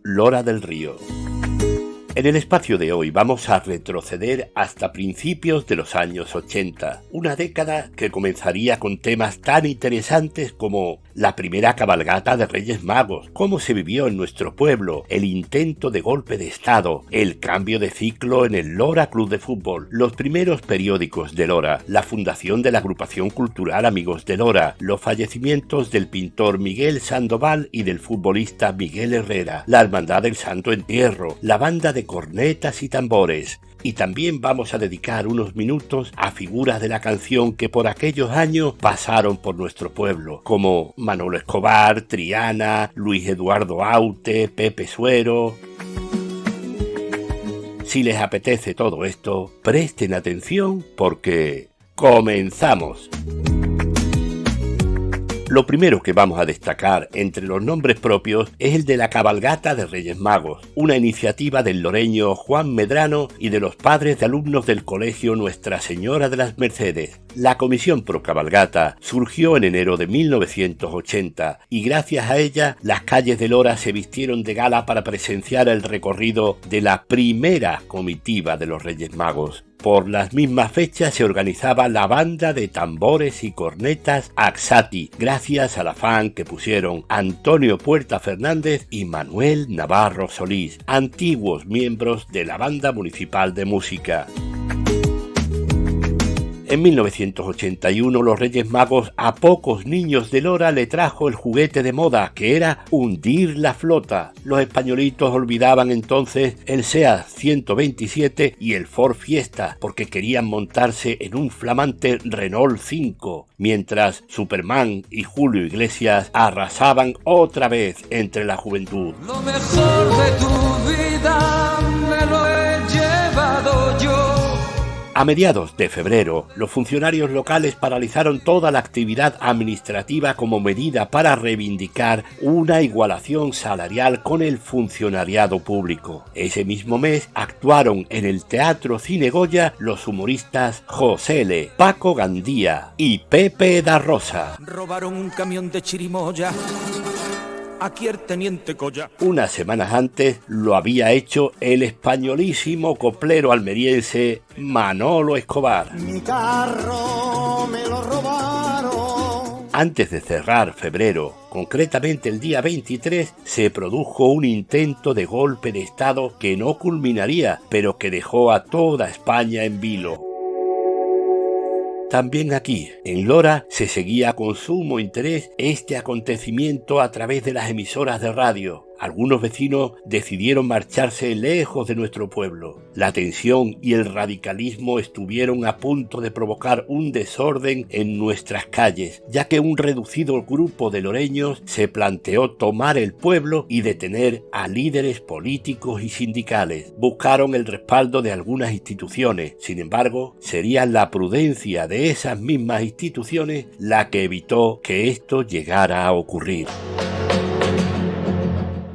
Lora del Río. En el espacio de hoy vamos a retroceder hasta principios de los años 80, una década que comenzaría con temas tan interesantes como la primera cabalgata de Reyes Magos, cómo se vivió en nuestro pueblo, el intento de golpe de Estado, el cambio de ciclo en el Lora Club de Fútbol, los primeros periódicos de Lora, la fundación de la agrupación cultural Amigos de Lora, los fallecimientos del pintor Miguel Sandoval y del futbolista Miguel Herrera, la Hermandad del Santo Entierro, la banda de cornetas y tambores. Y también vamos a dedicar unos minutos a figuras de la canción que por aquellos años pasaron por nuestro pueblo, como Manolo Escobar, Triana, Luis Eduardo Aute, Pepe Suero. Si les apetece todo esto, presten atención porque ¡comenzamos! Lo primero que vamos a destacar entre los nombres propios es el de la cabalgata de Reyes Magos, una iniciativa del loreño Juan Medrano y de los padres de alumnos del colegio Nuestra Señora de las Mercedes. La comisión pro cabalgata surgió en enero de 1980 y gracias a ella las calles de Lora se vistieron de gala para presenciar el recorrido de la primera comitiva de los Reyes Magos. Por las mismas fechas se organizaba la banda de tambores y cornetas Axati, gracias al afán que pusieron Antonio Puerta Fernández y Manuel Navarro Solís, antiguos miembros de la Banda Municipal de Música. En 1981 los Reyes Magos a pocos niños de Lora le trajo el juguete de moda, que era hundir la flota. Los españolitos olvidaban entonces el SEAT 127 y el Ford Fiesta, porque querían montarse en un flamante Renault 5, mientras Superman y Julio Iglesias arrasaban otra vez entre la juventud. Lo mejor de tu vida me lo he llevado yo. A mediados de febrero, los funcionarios locales paralizaron toda la actividad administrativa como medida para reivindicar una igualación salarial con el funcionariado público. Ese mismo mes actuaron en el Teatro Cine Goya los humoristas José L., Paco Gandía y Pepe da Rosa. Robaron un camión de chirimoya. Aquí el teniente Colla. Unas semanas antes lo había hecho el españolísimo coplero almeriense Manolo Escobar. Mi carro me lo robaron. Antes de cerrar febrero, concretamente el día 23, se produjo un intento de golpe de Estado que no culminaría, pero que dejó a toda España en vilo. También aquí, en Lora, se seguía con sumo interés este acontecimiento a través de las emisoras de radio. Algunos vecinos decidieron marcharse lejos de nuestro pueblo. La tensión y el radicalismo estuvieron a punto de provocar un desorden en nuestras calles, ya que un reducido grupo de loreños se planteó tomar el pueblo y detener a líderes políticos y sindicales. Buscaron el respaldo de algunas instituciones. Sin embargo, sería la prudencia de esas mismas instituciones la que evitó que esto llegara a ocurrir.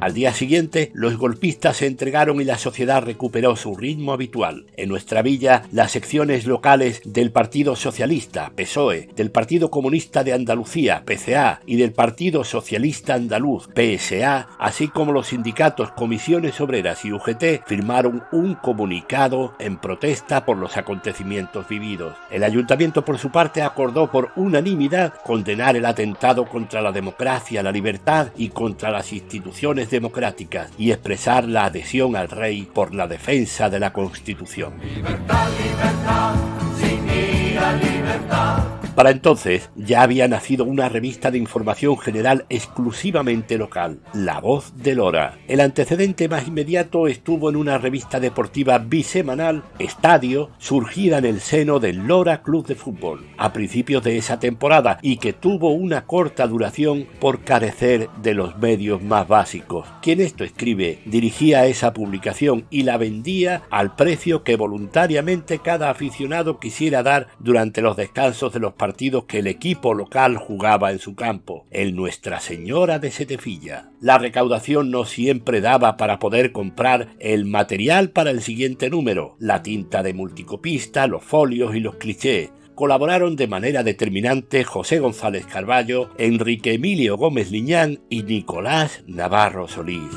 Al día siguiente, los golpistas se entregaron y la sociedad recuperó su ritmo habitual. En nuestra villa, las secciones locales del Partido Socialista, PSOE, del Partido Comunista de Andalucía, PCA, y del Partido Socialista Andaluz, PSA, así como los sindicatos Comisiones Obreras y UGT, firmaron un comunicado en protesta por los acontecimientos vividos. El ayuntamiento, por su parte, acordó por unanimidad condenar el atentado contra la democracia, la libertad y contra las instituciones democráticas y expresar la adhesión al rey por la defensa de la Constitución. Libertad, libertad, sin ira, libertad. Para entonces ya había nacido una revista de información general exclusivamente local, La Voz de Lora. El antecedente más inmediato estuvo en una revista deportiva bisemanal, Estadio, surgida en el seno del Lora Club de Fútbol, a principios de esa temporada y que tuvo una corta duración por carecer de los medios más básicos. Quien esto escribe dirigía esa publicación y la vendía al precio que voluntariamente cada aficionado quisiera dar durante los descansos de los partidos que el equipo local jugaba en su campo, el Nuestra Señora de Setefilla. La recaudación no siempre daba para poder comprar el material para el siguiente número, la tinta de multicopista, los folios y los clichés. Colaboraron de manera determinante José González Carballo, Enrique Emilio Gómez Liñán y Nicolás Navarro Solís.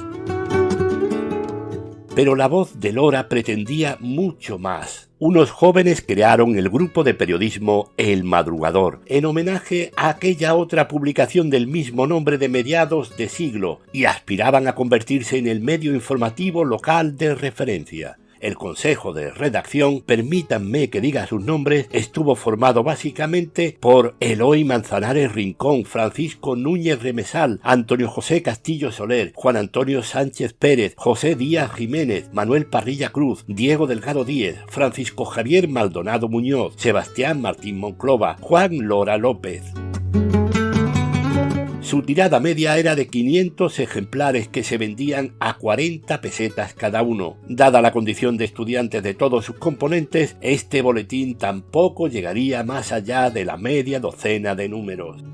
Pero La Voz de Lora pretendía mucho más. Unos jóvenes crearon el grupo de periodismo El Madrugador, en homenaje a aquella otra publicación del mismo nombre de mediados de siglo, y aspiraban a convertirse en el medio informativo local de referencia. El consejo de redacción, permítanme que diga sus nombres, estuvo formado básicamente por Eloy Manzanares Rincón, Francisco Núñez Remesal, Antonio José Castillo Soler, Juan Antonio Sánchez Pérez, José Díaz Jiménez, Manuel Parrilla Cruz, Diego Delgado Díez, Francisco Javier Maldonado Muñoz, Sebastián Martín Monclova, Juan Lora López. Su tirada media era de 500 ejemplares que se vendían a 40 pesetas cada uno. Dada la condición de estudiantes de todos sus componentes, este boletín tampoco llegaría más allá de la media docena de números.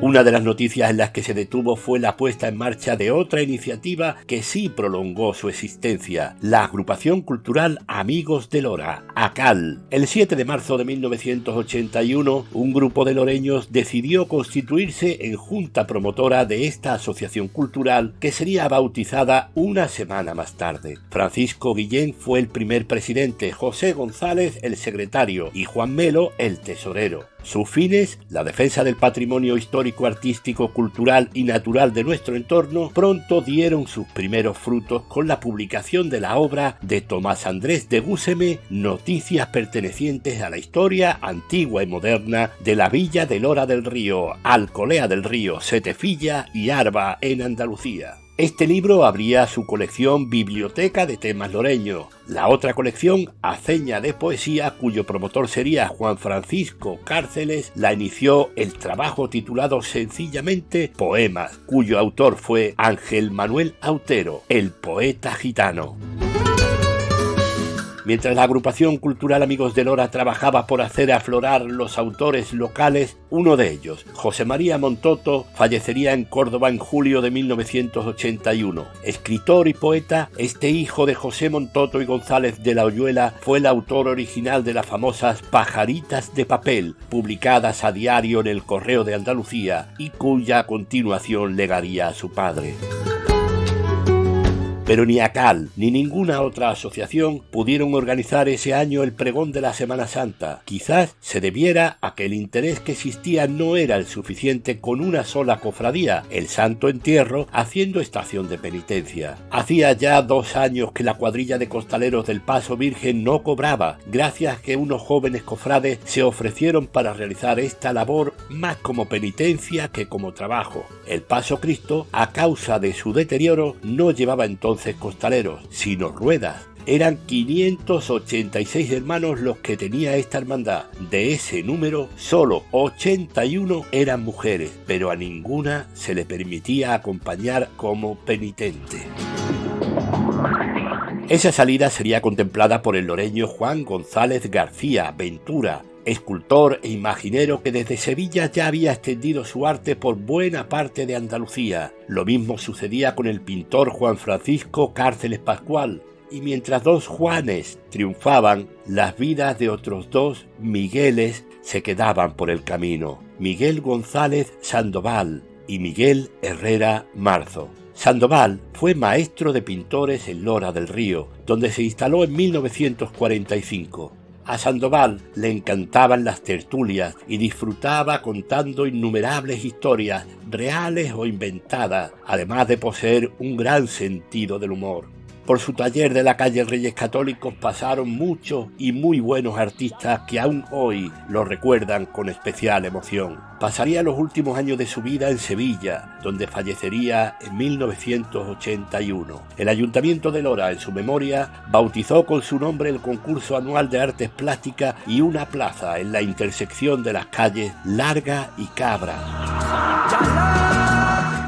Una de las noticias en las que se detuvo fue la puesta en marcha de otra iniciativa que sí prolongó su existencia, la Agrupación Cultural Amigos de Lora, ACAL. El 7 de marzo de 1981, un grupo de loreños decidió constituirse en junta promotora de esta asociación cultural que sería bautizada una semana más tarde. Francisco Guillén fue el primer presidente, José González el secretario y Juan Melo el tesorero. Sus fines, la defensa del patrimonio histórico, artístico, cultural y natural de nuestro entorno, pronto dieron sus primeros frutos con la publicación de la obra de Tomás Andrés de Gúseme, Noticias pertenecientes a la historia antigua y moderna de la villa de Lora del Río, Alcolea del Río, Setefilla y Arba en Andalucía. Este libro abría su colección Biblioteca de Temas Loreños. La otra colección, Aceña de Poesía, cuyo promotor sería Juan Francisco Cárceles, la inició el trabajo titulado sencillamente Poemas, cuyo autor fue Ángel Manuel Autero, el poeta gitano. Mientras la agrupación cultural Amigos de Lora trabajaba por hacer aflorar los autores locales, uno de ellos, José María Montoto, fallecería en Córdoba en julio de 1981. Escritor y poeta, este hijo de José Montoto y González de la Hoyuela fue el autor original de las famosas Pajaritas de Papel, publicadas a diario en el Correo de Andalucía y cuya continuación legaría a su padre. Pero ni ACAL ni ninguna otra asociación pudieron organizar ese año el pregón de la Semana Santa. Quizás se debiera a que el interés que existía no era el suficiente con una sola cofradía, el Santo Entierro, haciendo estación de penitencia. Hacía ya 2 años que la cuadrilla de costaleros del Paso Virgen no cobraba, gracias a que unos jóvenes cofrades se ofrecieron para realizar esta labor más como penitencia que como trabajo. El Paso Cristo, a causa de su deterioro, no llevaba entonces costaleros, sino ruedas. Eran 586 hermanos los que tenía esta hermandad. De ese número, solo 81 eran mujeres, pero a ninguna se le permitía acompañar como penitente. Esa salida sería contemplada por el loreño Juan González García Ventura, escultor e imaginero que desde Sevilla ya había extendido su arte por buena parte de Andalucía. Lo mismo sucedía con el pintor Juan Francisco Cárceles Pascual. Y mientras 2 Juanes triunfaban, las vidas de otros 2 Migueles se quedaban por el camino. Miguel González Sandoval y Miguel Herrera Marzo. Sandoval fue maestro de pintores en Lora del Río, donde se instaló en 1945. A Sandoval le encantaban las tertulias y disfrutaba contando innumerables historias, reales o inventadas, además de poseer un gran sentido del humor. Por su taller de la calle Reyes Católicos pasaron muchos y muy buenos artistas que aún hoy lo recuerdan con especial emoción. Pasaría los últimos años de su vida en Sevilla, donde fallecería en 1981. El Ayuntamiento de Lora, en su memoria, bautizó con su nombre el concurso anual de artes plásticas y una plaza en la intersección de las calles Larga y Cabra.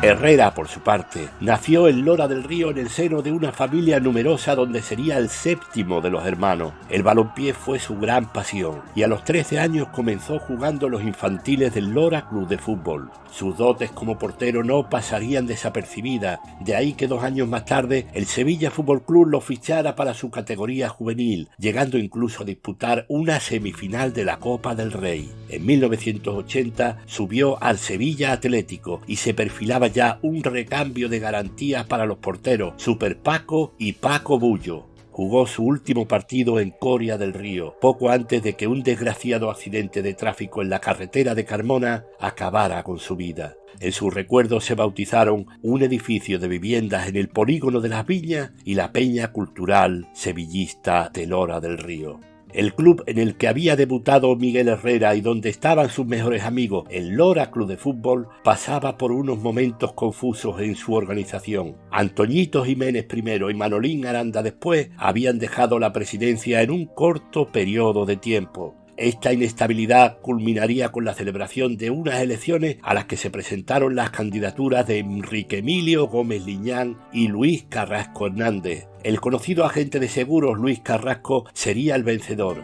Herrera, por su parte, nació en Lora del Río en el seno de una familia numerosa donde sería el 7º de los hermanos. El balompié fue su gran pasión y a los 13 años comenzó jugando los infantiles del Lora Club de Fútbol. Sus dotes como portero no pasarían desapercibidas, de ahí que 2 años más tarde el Sevilla Fútbol Club lo fichara para su categoría juvenil, llegando incluso a disputar una semifinal de la Copa del Rey. En 1980 subió al Sevilla Atlético y se perfilaba ya un recambio de garantías para los porteros Super Paco y Paco Bullo. Jugó su último partido en Coria del Río, poco antes de que un desgraciado accidente de tráfico en la carretera de Carmona acabara con su vida. En su recuerdo se bautizaron un edificio de viviendas en el polígono de Las Viñas y la peña cultural sevillista de Lora del Río. El club en el que había debutado Miguel Herrera y donde estaban sus mejores amigos, el Lora Club de Fútbol, pasaba por unos momentos confusos en su organización. Antoñito Jiménez primero y Manolín Aranda después habían dejado la presidencia en un corto periodo de tiempo. Esta inestabilidad culminaría con la celebración de unas elecciones a las que se presentaron las candidaturas de Enrique Emilio Gómez Liñán y Luis Carrasco Hernández. El conocido agente de seguros Luis Carrasco sería el vencedor.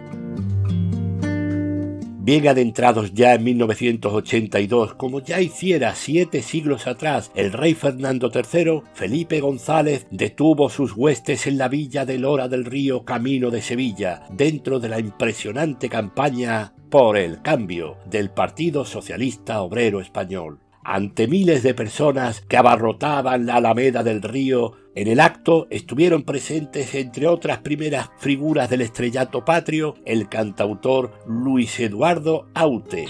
Bien adentrados ya en 1982, como ya hiciera 7 siglos atrás el rey Fernando III, Felipe González detuvo sus huestes en la villa de Lora del Río, camino de Sevilla, dentro de la impresionante campaña por el cambio del Partido Socialista Obrero Español. Ante miles de personas que abarrotaban la Alameda del Río, en el acto estuvieron presentes, entre otras primeras figuras del estrellato patrio, el cantautor Luis Eduardo Aute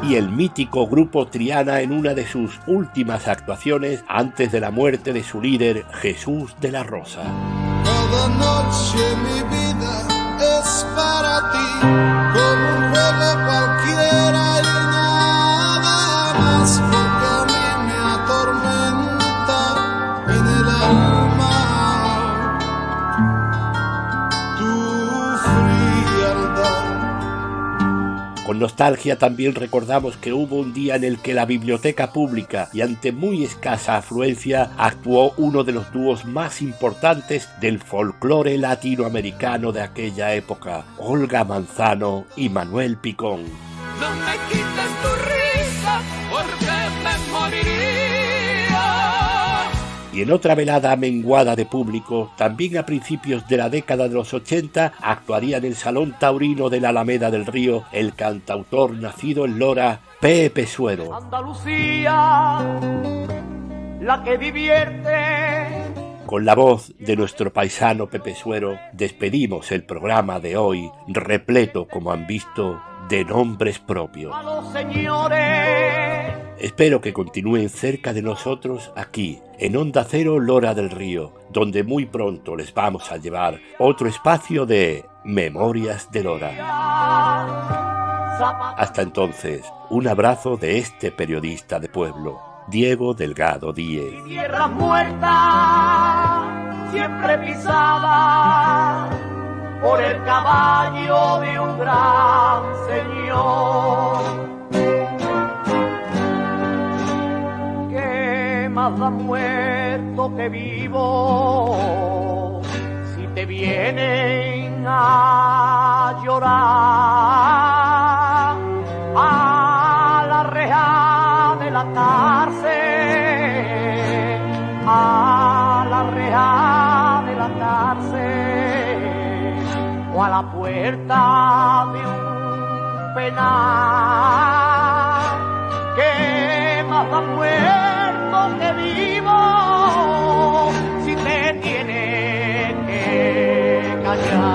y el mítico grupo Triana en una de sus últimas actuaciones antes de la muerte de su líder Jesús de la Rosa. Cada noche mi vida es para ti, como un juego cualquiera y nada más, porque a mí me atormenta en el alma tu frialdad. Con nostalgia también recordamos que hubo un día en el que la biblioteca pública, y ante muy escasa afluencia, actuó uno de los dúos más importantes del folclore latinoamericano de aquella época, Olga Manzano y Manuel Picón. No me quites tu risa porque me moriría. Y en otra velada menguada de público, también a principios de la década de los 80, actuaría en el Salón Taurino de la Alameda del Río el cantautor nacido en Lora, Pepe Suero. Andalucía, la que divierte. Con la voz de nuestro paisano Pepe Suero, despedimos el programa de hoy, repleto, como han visto, de nombres propios. A los señores. Espero que continúen cerca de nosotros aquí, en Onda Cero Lora del Río, donde muy pronto les vamos a llevar otro espacio de Memorias de Lora. Hasta entonces, un abrazo de este periodista de pueblo, Diego Delgado Díez. Tierras muertas, siempre pisada por el caballo de un gran señor. Que más da muerto que vivo si te vienen a llorar a la reja de la cárcel, a la reja de la cárcel, o a la puerta de un penal. Que más da muerto que vivo si te tiene que callar.